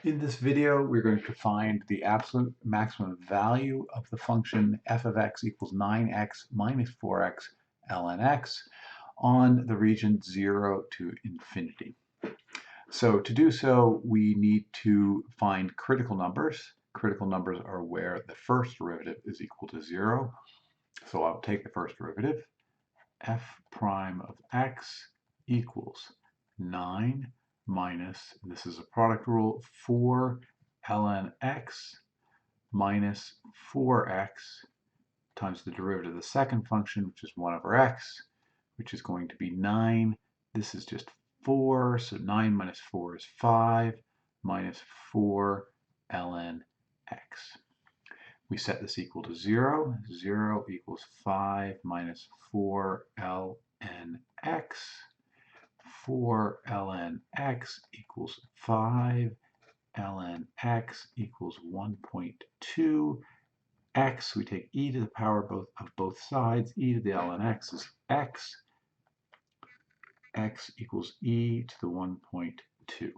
In this video, we're going to find the absolute maximum value of the function f of x equals 9x minus 4x ln x on the region 0 to infinity. So to do so, we need to find critical numbers. Critical numbers are where the first derivative is equal to 0. So I'll take the first derivative. F prime of x equals 9 minus, this is a product rule, 4 ln x minus 4x times the derivative of the second function, which is 1 over x, which is going to be 9. This is just 4, so 9 minus 4 is 5, minus 4 ln x. We set this equal to 0. 0 equals 5 minus 4 ln x. 4 ln x equals 5. ln x equals 1.2. X, we take e to the power of both sides. E to the ln x is x. X equals e to the 1.2.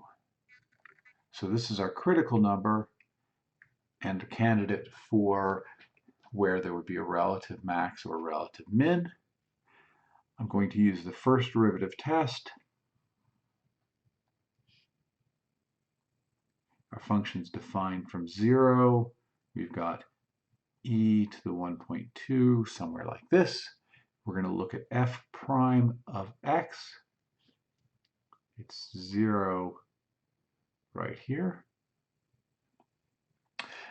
So this is our critical number and a candidate for where there would be a relative max or a relative min. I'm going to use the first derivative test. Our function is defined from 0. We've got e to the 1.2, somewhere like this. We're going to look at f prime of x. It's 0 right here.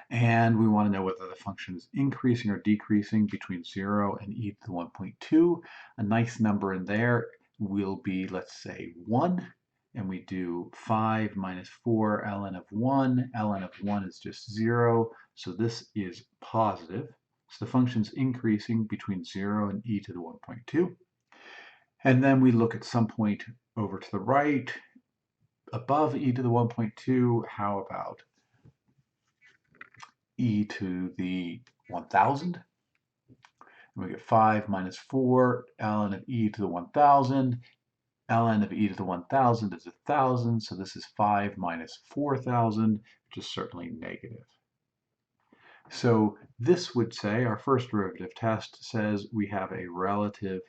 And we want to know whether the function is increasing or decreasing between 0 and e to the 1.2. A nice number in there will be, let's say, 1. And we do 5 minus 4 ln of 1. ln of 1 is just 0. So this is positive. So the function's increasing between 0 and e to the 1.2. And then we look at some point over to the right, above e to the 1.2. How about e to the 1000? And we get 5 minus 4 ln of e to the 1000. ln of e to the 1000 is 1000, so this is 5 minus 4000, which is certainly negative. So this would say, our first derivative test says we have a relative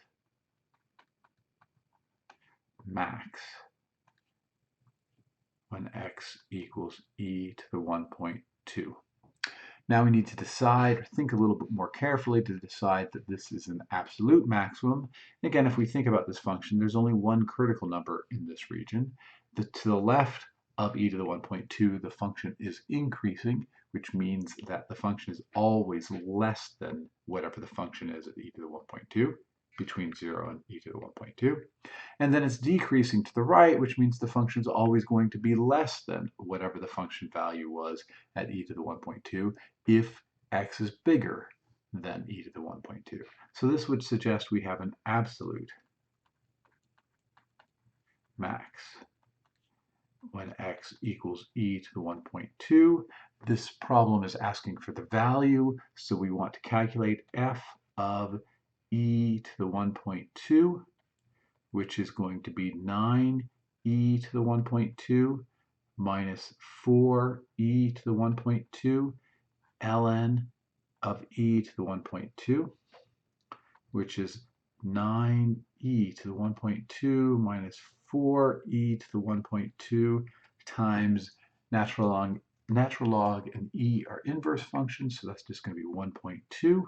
max when x equals e to the 1.2. Now we need to decide, or think a little bit more carefully to decide that this is an absolute maximum. Again, if we think about this function, there's only one critical number in this region. To the left of e to the 1.2, the function is increasing, which means that the function is always less than whatever the function is at e to the 1.2, between 0 and e to the 1.2. And then it's decreasing to the right, which means the function is always going to be less than whatever the function value was at e to the 1.2 if x is bigger than e to the 1.2. So this would suggest we have an absolute max when x equals e to the 1.2. This problem is asking for the value, so we want to calculate f of e to the 1.2, which is going to be 9e to the 1.2 minus 4e to the 1.2 ln of e to the 1.2, which is 9e to the 1.2 minus 4e to the 1.2 times natural log and e are inverse functions, so that's just going to be 1.2.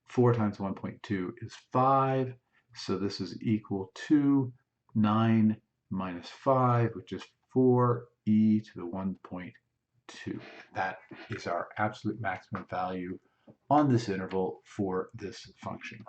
4 times 1.2 is 5, so this is equal to 9 minus 5, which is 4e to the 1.2. That is our absolute maximum value on this interval for this function.